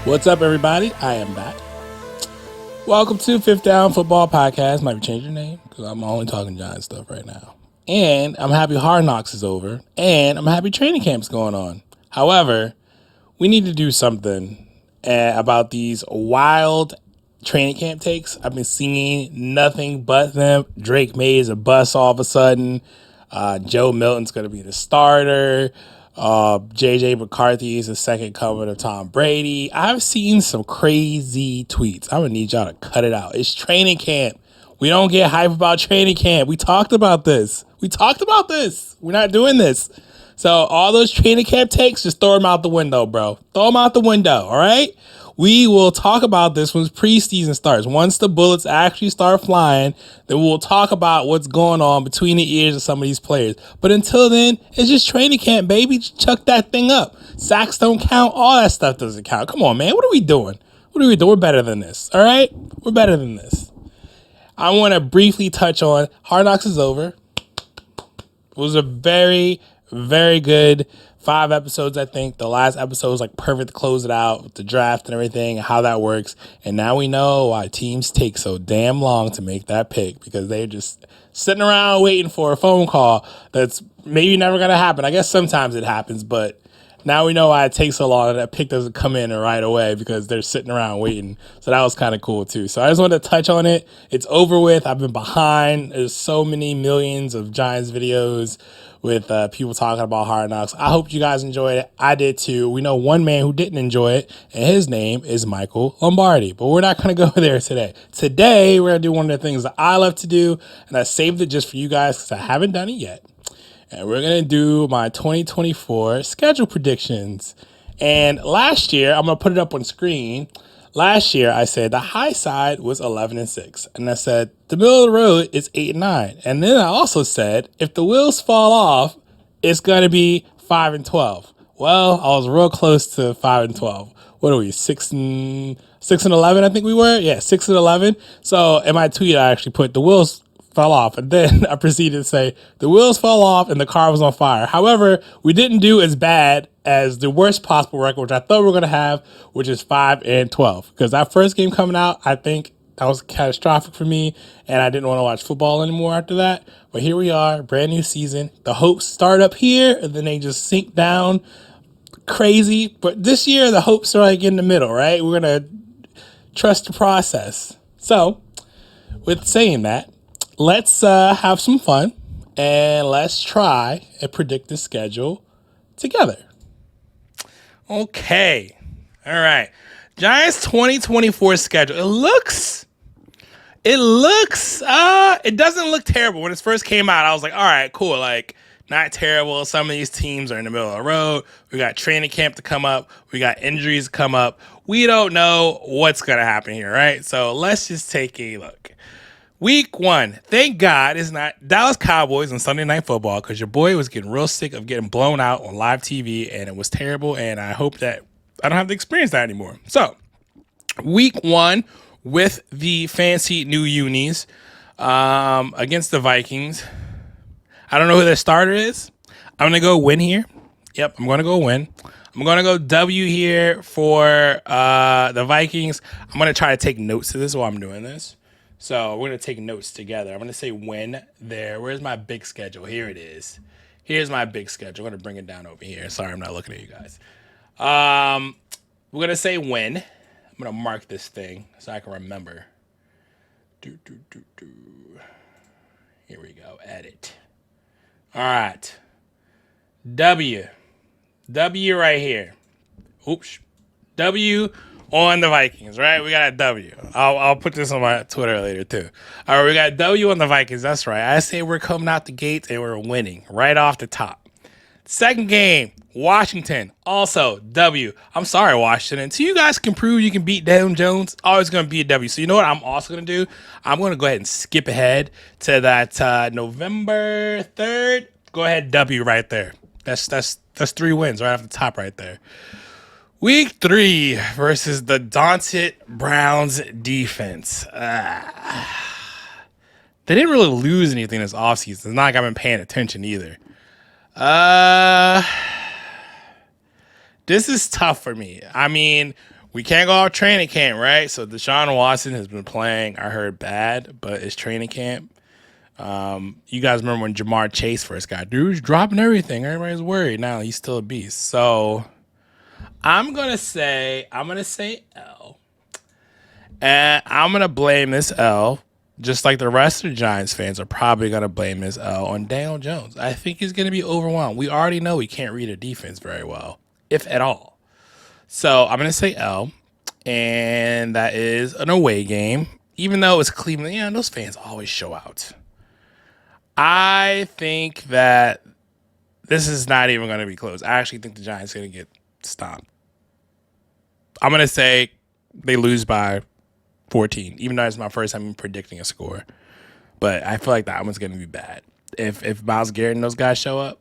What's up, everybody? I am back. Welcome to Fifth Down Football Podcast. Might be changing your name because I'm only talking Giants stuff right now. And I'm happy Hard Knocks is over. And I'm happy training camp's going on. However, we need to do something about these wild training camp takes. I've been seeing nothing but them. Drake May is a bust all of a sudden. Joe Milton's going to be the starter. JJ McCarthy is the second coming of Tom Brady. I've seen some crazy tweets. I'm going to need y'all to cut it out. It's training camp. We don't get hype about training camp. We talked about this. We're not doing this. So all those training camp takes, just throw them out the window, bro. Throw them out the window, all right? We will talk about this when preseason starts. Once the bullets actually start flying, then we'll talk about what's going on between the ears of some of these players. But until then, it's just training camp, baby. Just chuck that thing up. Sacks don't count. All that stuff doesn't count. Come on, man. What are we doing? We're better than this, all right? We're better than this. I want to briefly touch on Hard Knocks is over. It was a very, very good 5 episodes, I think. The last episode was like perfect to close it out with the draft and everything and how that works. And now we know why teams take so damn long to make that pick, because they're just sitting around waiting for a phone call that's maybe never going to happen. I guess sometimes it happens, but now we know why it takes so long and that pick doesn't come in right away, because they're sitting around waiting. So that was kind of cool too. So I just wanted to touch on it. It's over with. I've been behind. There's so many millions of Giants videos with people talking about Hard Knocks. I hope you guys enjoyed it. I did too. We know one man who didn't enjoy it, and his name is Michael Lombardi. But we're not going to go there today. Today, we're going to do one of the things that I love to do, and I saved it just for you guys because I haven't done it yet. And we're going to do my 2024 schedule predictions. And last year, I'm going to put it up on screen. Last year, I said the high side was 11-6. And I said the middle of the road is 8-9. And then I also said if the wheels fall off, it's going to be 5-12. Well, I was real close to 5-12. What are we, 6-11, I think we were? Yeah, 6-11. So in my tweet, I actually put the wheels fell off, and then I proceeded to say the wheels fell off and the car was on fire. However, we didn't do as bad as the worst possible record, which I thought we were going to have, which is 5-12. Because that first game coming out, I think that was catastrophic for me, and I didn't want to watch football anymore after that. But here we are, brand new season. The hopes start up here, and then they just sink down crazy. But this year, the hopes are like in the middle, right? We're going to trust the process. So, with saying that, let's have some fun, and let's try and predict the schedule together. Okay. All right. Giants 2024 schedule. It doesn't look terrible. When it first came out, I was like, all right, cool. Like, not terrible. Some of these teams are in the middle of the road. We got training camp to come up. We got injuries to come up. We don't know what's going to happen here, right? So let's just take a look. Week 1, thank God it's not Dallas Cowboys on Sunday Night Football, because your boy was getting real sick of getting blown out on live TV, and it was terrible, and I hope that I don't have to experience that anymore. So, Week 1 with the fancy new unis against the Vikings. I don't know who their starter is. I'm going to go win here. Yep, I'm going to go win. I'm going to go W here for the Vikings. I'm going to try to take notes of this while I'm doing this. So we're going to take notes together. I'm going to say win there. Where's my big schedule? Here it is. Here's my big schedule. I'm going to bring it down over here. Sorry, I'm not looking at you guys. We're going to say win. I'm going to mark this thing so I can remember. Here we go. Edit. All right. W. W right here. Oops. W on the Vikings, right? We got a W. I'll put this on my Twitter later, too. All right, we got a W on the Vikings. That's right. I say we're coming out the gates and we're winning right off the top. Second game, Washington. Also, W. I'm sorry, Washington. Until you guys can prove you can beat Daniel Jones, always going to be a W. So you know what I'm also going to do? I'm going to go ahead and skip ahead to that November 3rd. Go ahead, W right there. That's 3 wins right off the top right there. Week 3 versus the daunted Browns defense. They didn't really lose anything this offseason. It's not like I've been paying attention either. This is tough for me. I mean, We can't go off training camp, right? So Deshaun Watson has been playing, I heard, bad, but it's training camp. You guys remember when Jamar Chase first got, dude's dropping everything. Everybody's worried. Now he's still a beast. So I'm gonna say L. And I'm gonna blame this L, just like the rest of the Giants fans are probably gonna blame this L on Daniel Jones. I think he's gonna be overwhelmed. We already know he can't read a defense very well, if at all. So I'm gonna say L, and that is an away game. Even though it's Cleveland, those fans always show out. I think that this is not even going to be close. I actually think the Giants are going to get stomped. I'm going to say they lose by 14, even though it's my first time predicting a score. But I feel like that one's going to be bad. If Myles Garrett and those guys show up,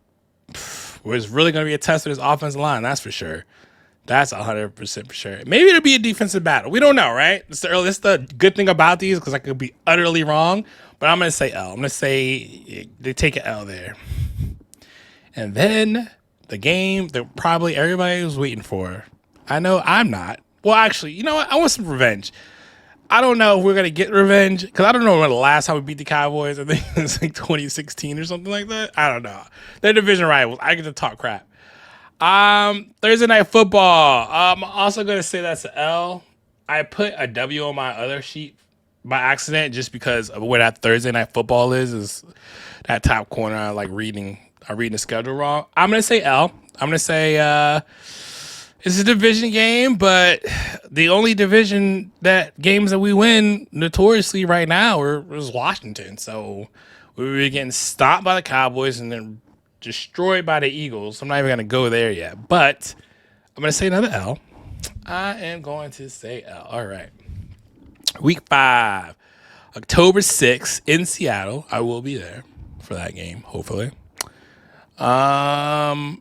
it's really going to be a test of this offensive line, that's for sure. That's 100% for sure. Maybe it'll be a defensive battle. We don't know, right? It's the good thing about these, because I could be utterly wrong. But I'm going to say L. I'm going to say they take an L there. And then the game that probably everybody was waiting for. I know I'm not. Well, actually, you know what? I want some revenge. I don't know if we're going to get revenge, because I don't know when the last time we beat the Cowboys. I think it was like 2016 or something like that. I don't know. They're division rivals. I get to talk crap. Thursday Night Football. I'm also going to say that's an L. I put a W on my other sheet by accident just because of where that Thursday Night Football is that top corner. I'm reading the schedule wrong. I'm going to say L. I'm going to say it's a division game, but the only division games that we win notoriously right now is Washington. So we were getting stopped by the Cowboys and then destroyed by the Eagles. I'm not even going to go there yet, but I'm going to say another L. I am going to say L. All right. Week 5, October 6th in Seattle. I will be there for that game, hopefully. I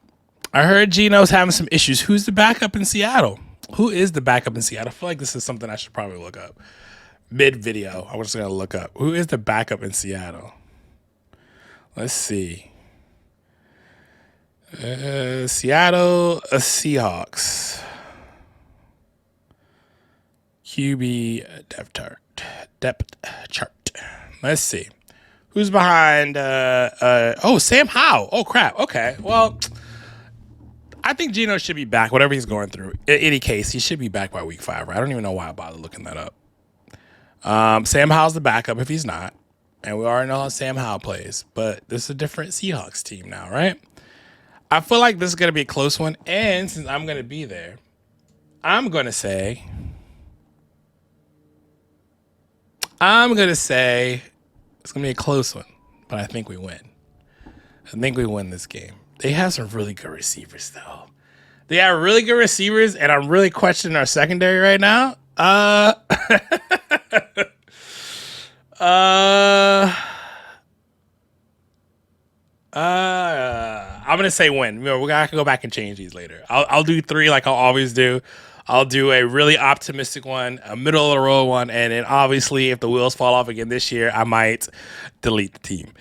heard Geno's having some issues. Who's the backup in Seattle? Who is the backup in Seattle? I feel like this is something I should probably look up. Mid-video, I was just going to look up. Who is the backup in Seattle? Let's see. Seattle Seahawks. QB depth chart. Let's see. Who's behind? Sam Howell. Oh, crap. Okay. Well, I think Geno should be back, whatever he's going through. In any case, he should be back by week 5, right? I don't even know why I bothered looking that up. Sam Howell's the backup if he's not. And we already know how Sam Howell plays. But this is a different Seahawks team now, right? I feel like this is going to be a close one. And since I'm going to be there, I'm going to say it's going to be a close one, but I think we win. I think we win this game. They have some really good receivers, though. They have really good receivers, and I'm really questioning our secondary right now. I'm going to say win. We're going to go back and change these later. I'll do 3 like I'll always do. I'll do a really optimistic one, a middle-of-the-road one, and then obviously if the wheels fall off again this year, I might delete the team.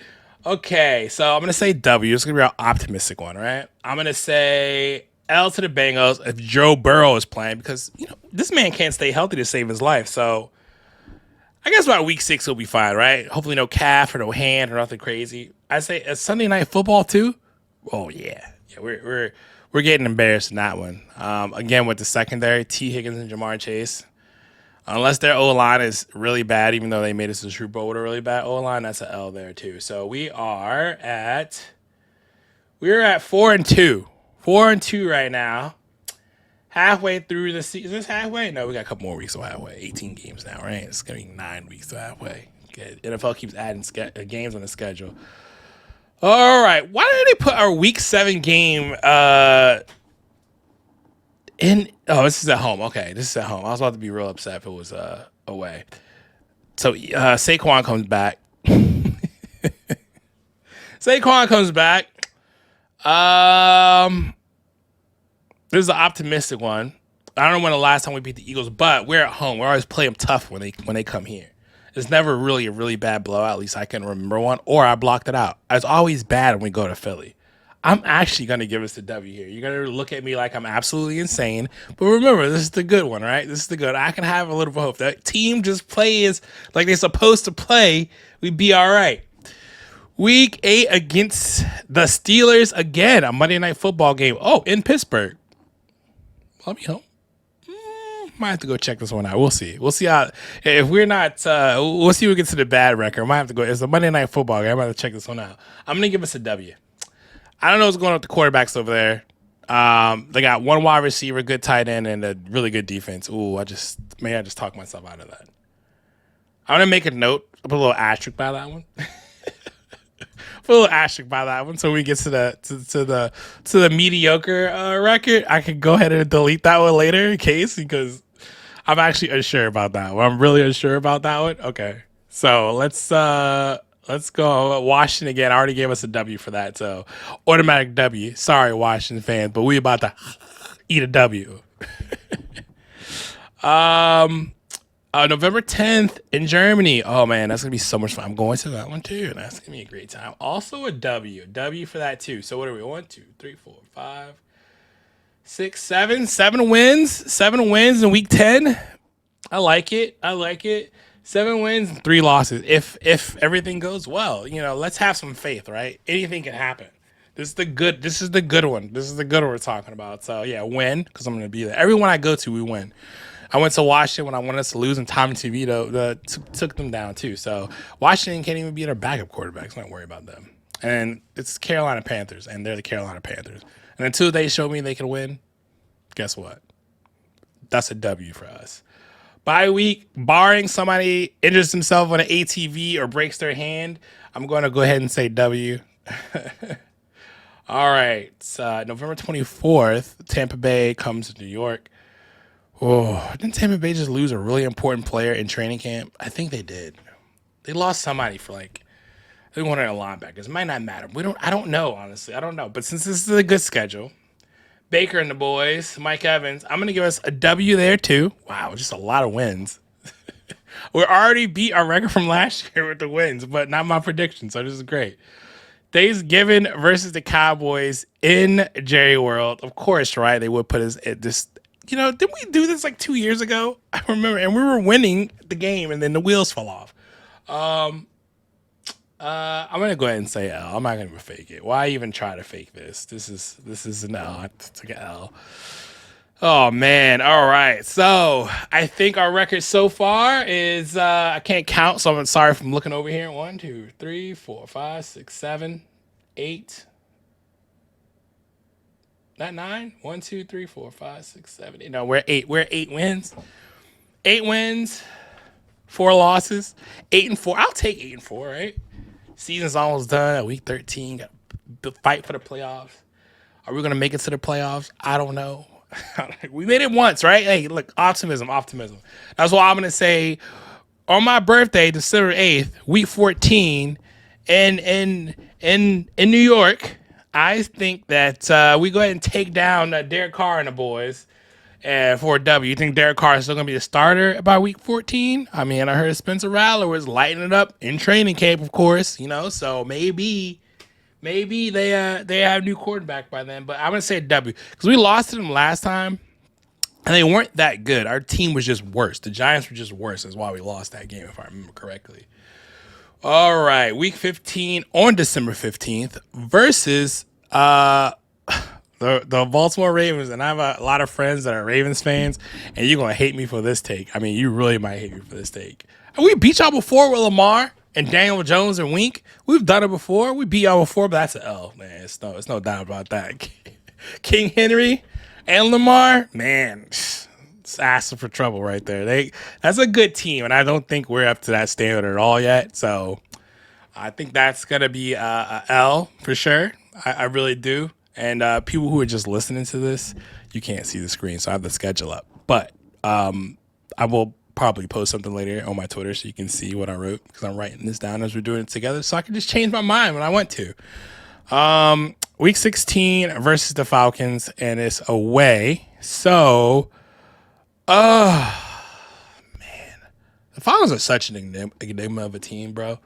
Okay, so I'm going to say W. It's going to be our optimistic one, right? I'm going to say L to the Bengals if Joe Burrow is playing because, this man can't stay healthy to save his life. So I guess by week 6 he'll be fine, right? Hopefully no calf or no hand or nothing crazy. I say a Sunday Night Football too? Oh, yeah. Yeah, we're getting embarrassed in that one. Again, with the secondary, T. Higgins and Jamar Chase. Unless their O-line is really bad, even though they made us a Super Bowl with a really bad O-line, that's an L there too. So we're at 4-2. 4-2 right now. Halfway through the season. Is this halfway? No, we got a couple more weeks till halfway. 18 games now, right? It's going to be 9 weeks till halfway. Okay. NFL keeps adding games on the schedule. All right. Why did they put our week 7 game in? Oh, this is at home. Okay, this is at home. I was about to be real upset if it was away. So Saquon comes back. Saquon comes back. This is an optimistic one. I don't know when the last time we beat the Eagles, but we're at home. We always play them tough when they come here. It's never really a really bad blowout. At least I can remember one, or I blocked it out. It's always bad when we go to Philly. I'm actually going to give us the W here. You're going to look at me like I'm absolutely insane. But remember, this is the good one, right? This is the good. I can have a little bit of hope. That team just plays like they're supposed to play. We'd be all right. Week 8 against the Steelers again, a Monday Night Football game. Oh, in Pittsburgh. Let me hope. Might have to go check this one out. We'll see. We'll see how. If we're not, we'll see who gets to the bad record. Might have to go. It's a Monday Night Football game. I'm going to check this one out. I'm going to give us a W. I don't know what's going on with the quarterbacks over there. They got one wide receiver, good tight end, and a really good defense. Ooh, I just talked myself out of that. I'm going to make a note. I'll put a little asterisk by that one. Put a little asterisk by that one, so we get to the mediocre record. I could go ahead and delete that one later in case, because I'm actually unsure about that one. I'm really unsure about that one. Okay, so let's go Washington again. I already gave us a W for that, so automatic W. Sorry, Washington fans, but we about to eat a W. November 10th in Germany. Oh man, that's gonna be so much fun. I'm going to that one too. That's gonna be a great time. Also a W. W for that too. So what are we? 1, 2, 3, 4, 5, 6, 7. 7 wins. 7 wins in week 10. I like it. 7 wins and 3 losses. If everything goes well, let's have some faith, right? Anything can happen. This is the good one. This is the good one we're talking about. So yeah, win, because I'm gonna be there. Everyone I go to, we win. I went to Washington when I wanted us to lose, and Tommy DeVito took them down too. So Washington can't even beat their backup quarterbacks. Don't worry about them. And it's Carolina Panthers, and they're the Carolina Panthers. And until they show me they can win, guess what? That's a W for us. Bye week, barring somebody injures himself on an ATV or breaks their hand, I'm going to go ahead and say W. All right. November 24th, Tampa Bay comes to New York. Oh, didn't Tampa Bay just lose a really important player in training camp? I think they did. They lost somebody for they wanted a linebackers. It might not matter. I don't know, honestly. I don't know. But since this is a good schedule, Baker and the boys, Mike Evans, I'm going to give us a W there too. Wow, just a lot of wins. We already beat our record from last year with the wins, but not my prediction. So this is great. Thanksgiving versus the Cowboys in Jerry World. Of course, right? They would put us at this. Didn't we do this 2 years ago? I remember, and we were winning the game, and then the wheels fell off. I'm gonna go ahead and say L. I'm not gonna fake it. Why even try to fake this? This is an L. I took an L. Oh man! All right. So I think our record so far is I can't count, so I'm sorry if I'm looking over here. 1, 2, 3, 4, 5, 6, 7, 8. Not 9? 1, 2, 3, 4, 5, 6, 7, 8. No, we're 8. We're 8 wins. 8 wins, 4 losses. 8 and 4. I'll take 8 and 4, right? Season's almost done at week 13. Got to fight for the playoffs. Are we gonna make it to the playoffs? I don't know. We made it once, right? Hey, look, optimism. That's why I'm gonna say on my birthday, December 8th, week 14, in New York. I think that we go ahead and take down Derek Carr and the boys for a W. You think Derek Carr is still going to be the starter by week 14? I mean, I heard Spencer Rattler was lighting it up in training camp, of course, so maybe they have a new quarterback by then. But I'm going to say a W because we lost to them last time, and they weren't that good. Our team was just worse. The Giants were just worse. That's why we lost that game, if I remember correctly. All right, week 15 on December 15th versus the Baltimore Ravens. And I have a lot of friends that are Ravens fans, and you're going to hate me for this take. I mean, you really might hate me for this take. And we beat y'all before with Lamar and Daniel Jones and Wink. We've done it before. We beat y'all before, but that's an L, man. It's no doubt about that. King Henry and Lamar, man, it's asking for trouble right there. That's a good team, and I don't think we're up to that standard at all yet. So I think that's gonna be a L for sure. I really do. And people who are just listening to this, you can't see the screen, so I have the schedule up. But I will probably post something later on my Twitter so you can see what I wrote because I'm writing this down as we're doing it together, so I can just change my mind when I want to. Week 16 versus the Falcons, and it's away. So. Man, the Falcons are such an enigma of a team, bro.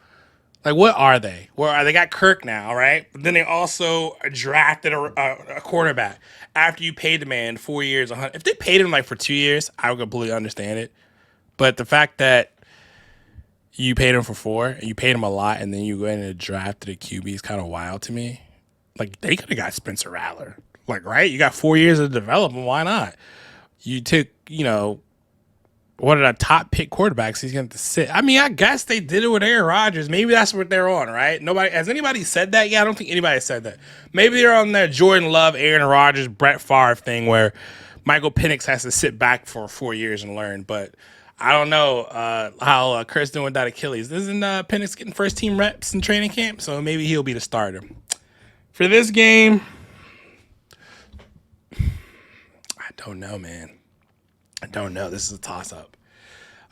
Like, what are they? Well, they got Kirk now, right? But then they also drafted a quarterback after you paid the man 4 years. If they paid him like for 2 years, I would completely understand it. But the fact that you paid him for four and you paid him a lot, and then you go in and drafted a QB is kind of wild to me. Like, they could have got Spencer Rattler. Like, right? You got 4 years of development. Why not? You took, one of the top pick quarterbacks. He's going to sit. I mean, I guess they did it with Aaron Rodgers. Maybe that's what they're on, right? Has anybody said that? Yeah, I don't think anybody said that. Maybe they're on that Jordan Love, Aaron Rodgers, Brett Favre thing where Michael Penix has to sit back for 4 years and learn. But I don't know how Kurt's doing with that Achilles. Isn't Penix getting first team reps in training camp? So maybe he'll be the starter. For this game, I don't know, man. I don't know. This is a toss-up.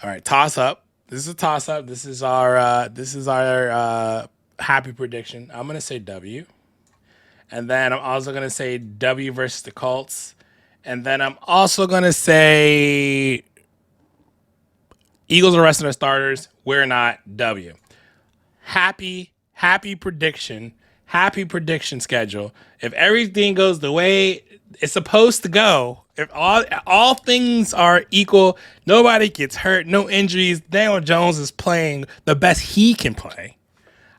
All right, toss-up. This is a toss-up. This is our happy prediction. I'm gonna say W, and then I'm also gonna say W versus the Colts, and then I'm also gonna say Eagles are resting their starters. We're not. W. Happy prediction. Happy prediction schedule. If everything goes the way it's supposed to go, if all things are equal, nobody gets hurt, no injuries, Daniel Jones is playing the best he can play,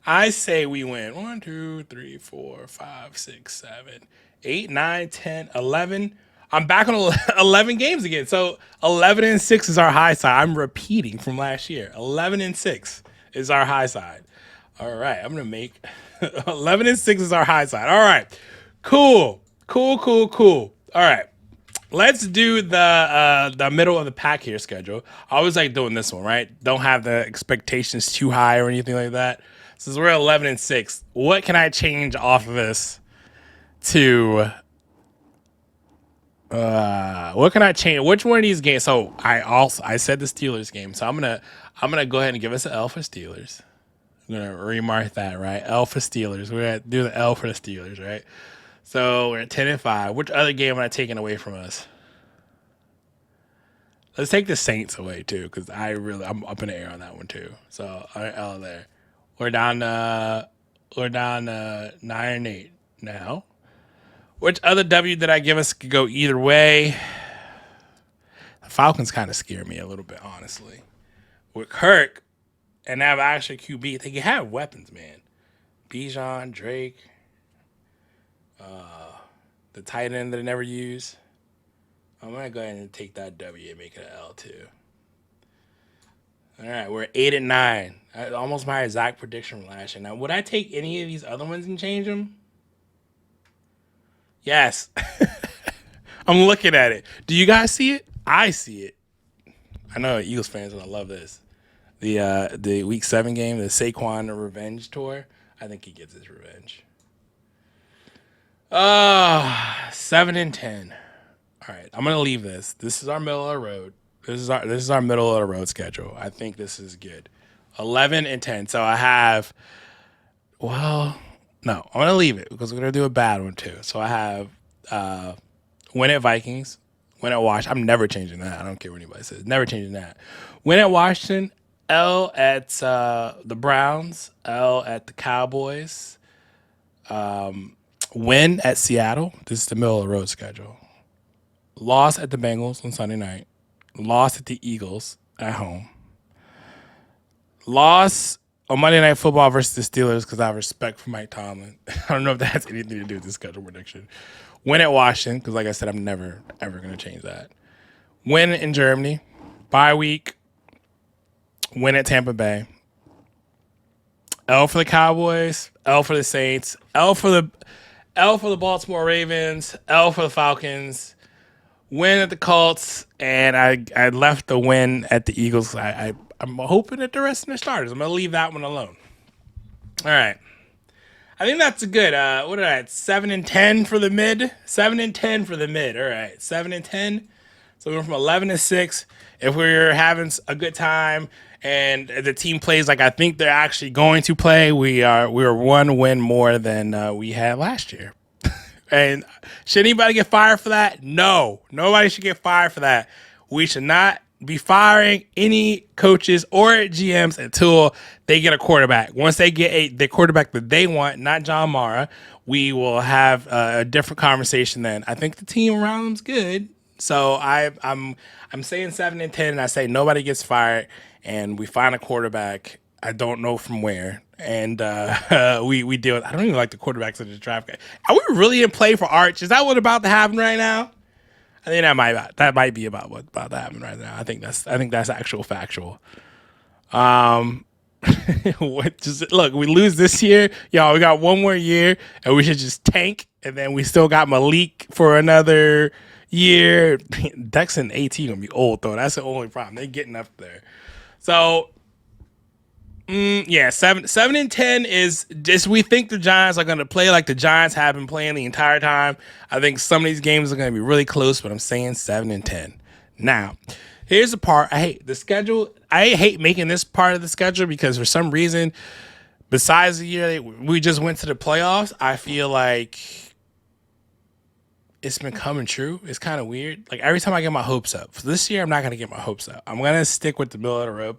I say we win 1, 2, 3, 4, 5, 6, 7, 8, 9, 10, 11. I'm back on 11 games again. So 11-6 is our high side. I'm repeating from last year. 11-6 is our high side. All right, I'm gonna make 11-6 is our high side. All right, cool. All right, let's do the middle of the pack here schedule. I always like doing this one, right? Don't have the expectations too high or anything like that. Since we're 11-6, what can I change off of this to? What can I change? Which one of these games? So I said the Steelers game, so I'm gonna go ahead and give us an L for Steelers. I'm gonna remark that, right? L for Steelers. We're gonna do the L for the Steelers, right? So we're at 10-5. Which other game am I taking away from us? Let's take the Saints away too, because I'm up in the air on that one too. So L there. We're down to 9-8 now. Which other W did I give us? Could go either way. The Falcons kind of scare me a little bit, honestly. With Kirk and have actually QB, they can have weapons, man. Bijan, Drake, the tight end that I never use. I'm gonna go ahead and take that W and make it an L too. All right, we're 8-9. Almost my exact prediction from last year. Now, would I take any of these other ones and change them? Yes. I'm looking at it. Do you guys see it? I see it. I know Eagles fans are gonna love this. The Week 7 game, the Saquon Revenge Tour. I think he gets his revenge. 7-10. All right, I'm gonna leave this. This is our middle of the road. This is our middle of the road schedule. I think this is good. 11-10. So I have. Well, no, I'm gonna leave it because we're gonna do a bad one too. So I have win at Vikings, win at Washington. I'm never changing that. I don't care what anybody says. Never changing that. Win at Washington. L at the Browns. L at the Cowboys. Win at Seattle. This is the middle of the road schedule. Loss at the Bengals on Sunday night. Loss at the Eagles at home. Loss on Monday Night Football versus the Steelers because I have respect for Mike Tomlin. I don't know if that has anything to do with this schedule prediction. Win at Washington because, like I said, I'm never, ever going to change that. Win in Germany. Bye week. Win at Tampa Bay. L for the Cowboys. L for the Saints. L for the Baltimore Ravens. L for the Falcons. Win at the Colts. And I left the win at the Eagles. I'm hoping that the rest of the starters. I'm going to leave that one alone. All right. I think that's a good, what did I at 7-10 for the mid? 7-10 for the mid. All right. 7-10. So we went from 11-6. If we're having a good time and the team plays like I think they're actually going to play, we're one win more than we had last year. And should anybody get fired for that? No. Nobody should get fired for that. We should not be firing any coaches or GMs until they get a quarterback. Once they get the quarterback that they want, not John Mara, we will have a different conversation then. I think the team around them's good. So I'm saying 7-10, and I say nobody gets fired, and we find a quarterback. I don't know from where, and we deal. I don't even like the quarterbacks in the draft. Are we really in play for Arch? Is that what's about to happen right now? I think that might be about what's about to happen right now. I think that's actual factual. Look, we lose this year, y'all. We got one more year, and we should just tank. And then we still got Malik for another year. Dex and AT gonna be old though. That's the only problem. They're getting up there. So yeah, 7-10 is just, we think the Giants are gonna play like the Giants have been playing the entire time. I think some of these games are gonna be really close, but I'm saying 7-10. Now, here's the part I hate. The schedule. I hate making this part of the schedule because for some reason, besides the year we just went to the playoffs, I feel like it's been coming true. It's kind of weird. Like every time I get my hopes up. For this year, I'm not going to get my hopes up. I'm going to stick with the middle of the road.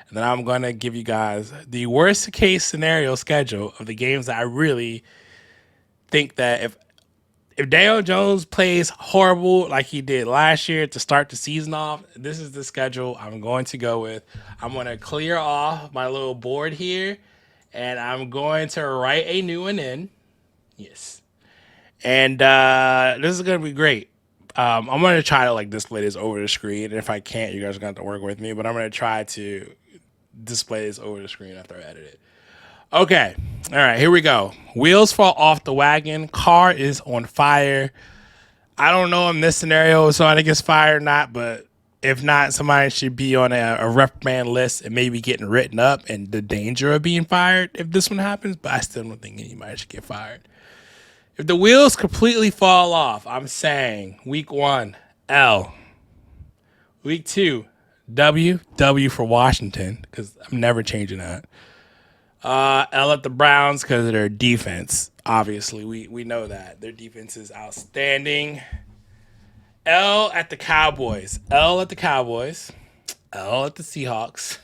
And then I'm going to give you guys the worst case scenario schedule of the games that I really think that if Daniel Jones plays horrible like he did last year to start the season off, this is the schedule I'm going to go with. I'm going to clear off my little board here, and I'm going to write a new one in. Yes. And this is going to be great. I'm going to try to like display this over the screen. And if I can't, you guys are going to have to work with me. But I'm going to try to display this over the screen after I edit it. Okay. All right, here we go. Wheels fall off the wagon. Car is on fire. I don't know in this scenario if somebody gets fired or not, but if not, somebody should be on a reprimand list and maybe getting written up and the danger of being fired if this one happens, but I still don't think anybody should get fired. If the wheels completely fall off, I'm saying week 1, L. Week 2, W for Washington, because I'm never changing that. L at the Browns because of their defense. Obviously, we know that. Their defense is outstanding. L at the Cowboys. L at the Cowboys. L at the Seahawks.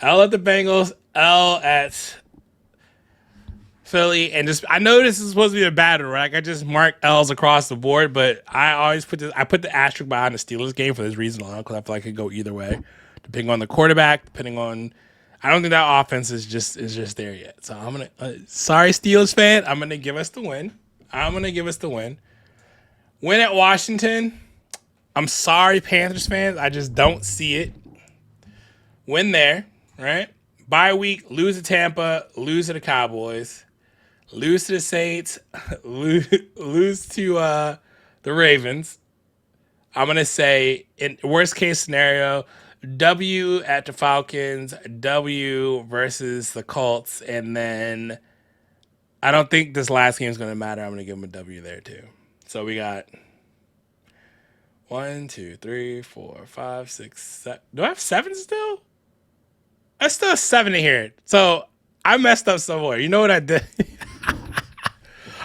L at the Bengals. L at Philly. And just, I know this is supposed to be a bad one, right? Like I just mark L's across the board, but I always put the asterisk behind the Steelers game for this reason alone, because I feel like it could go either way, depending on the quarterback, depending on. I don't think that offense is just there yet. So I'm gonna. Sorry, Steelers fan. I'm gonna give us the win. Win at Washington. I'm sorry, Panthers fans. I just don't see it. Win there, right? Bye week. Lose to Tampa. Lose to the Cowboys. Lose to the Saints. Lose to the Ravens. I'm gonna say in worst case scenario. W at the Falcons, W versus the Colts, and then I don't think this last game is going to matter. I'm going to give them a W there too. So we got 1, 2, 3, 4, 5, 6, 7. Do I have 7 still? I still have 7 in here. So I messed up somewhere. You know what I did?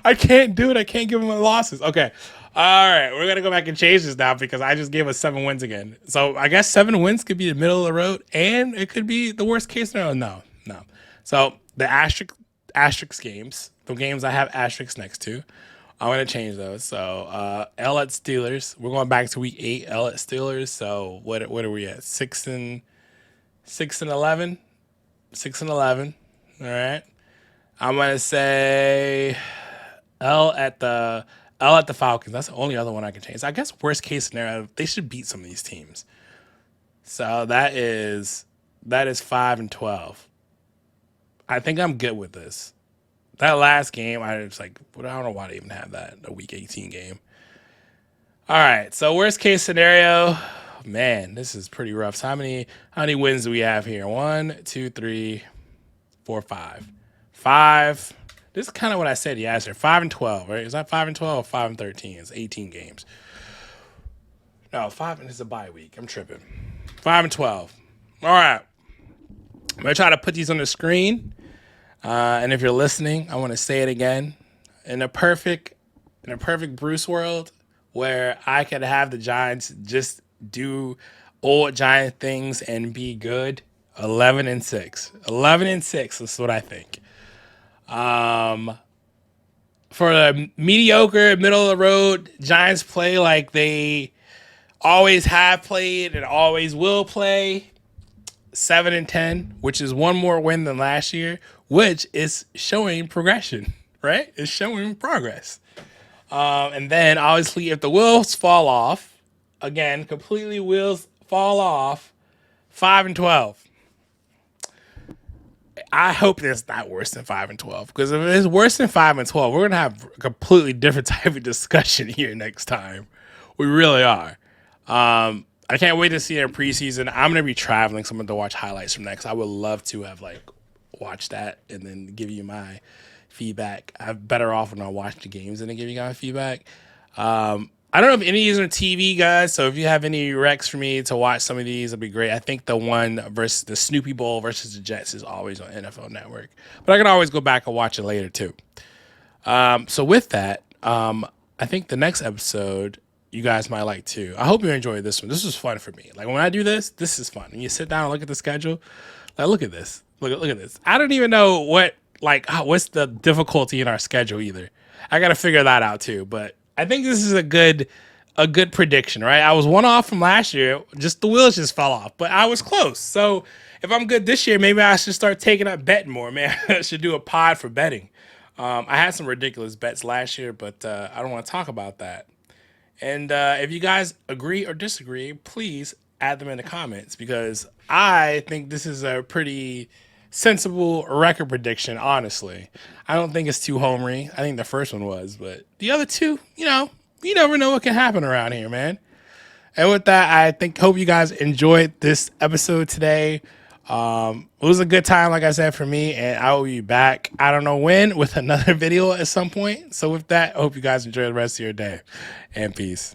I can't do it. I can't give them my losses. Okay. All right, we're going to go back and change this now because I just gave us 7 wins again. So I guess 7 wins could be the middle of the road, and it could be the worst case scenario. No. So the asterisk games, the games I have asterisks next to, I'm going to change those. So L at Steelers. We're going back to week 8, L at Steelers. So what are we at? 6 and 11? 6 and 11. All right. I'm going to say L at the Falcons. That's the only other one I can change. So I guess worst case scenario, they should beat some of these teams. So that is 5 and 12. I think I'm good with this. That last game, I was like, I don't know why they even have that, a week 18 game. All right. So worst case scenario, man, this is pretty rough. So how many wins do we have here? 1, 2, 3, 4, 5. 5. This is kind of what I said yesterday. 5 and 12, right? Is that 5 and 12 or 5 and 13? It's 18 games. No, 5 and it's a bye week. I'm tripping. 5 and 12. All right. I'm going to try to put these on the screen. And if you're listening, I want to say it again. In a perfect Bruce world where I could have the Giants just do old Giant things and be good. 11-6. 11-6 is what I think. For the mediocre, middle of the road, Giants play like they always have played and always will play. 7-10, which is one more win than last year, which is showing progression, right? It's showing progress. And then obviously, if the wheels fall off, again, completely wheels fall off, 5-12. I hope it's not worse than 5-12, because if it's worse than 5-12, we're gonna have a completely different type of discussion here next time. We really are. I can't wait to see their preseason. I'm gonna be traveling, so I'm gonna watch highlights from that because I would love to have like watched that and then give you my feedback. I'm better off when I watch the games and then give you guys feedback. I don't know if any of these are TV guys, so if you have any recs for me to watch some of these, it'd be great. I think the one versus the Snoopy Bowl versus the Jets is always on NFL Network, but I can always go back and watch it later too. So with that, I think the next episode you guys might like too. I hope you enjoyed this one. This was fun for me. Like when I do this, this is fun. And you sit down and look at the schedule. Like look at this. Look at this. I don't even know what's the difficulty in our schedule either. I got to figure that out too. But I think this is a good prediction, right? I was one off from last year. Just the wheels just fell off, but I was close. So if I'm good this year, maybe I should start taking up betting more, man. I should do a pod for betting. I had some ridiculous bets last year, but I don't want to talk about that. And if you guys agree or disagree, please add them in the comments, because I think this is a pretty sensible record prediction, honestly. I don't think it's too homery. I think the first one was, but the other two, you never know what can happen around here, man. And with that, hope you guys enjoyed this episode today. It was a good time, like I said, for me, and I will be back, I don't know when, with another video at some point. So with that, I hope you guys enjoy the rest of your day, and peace.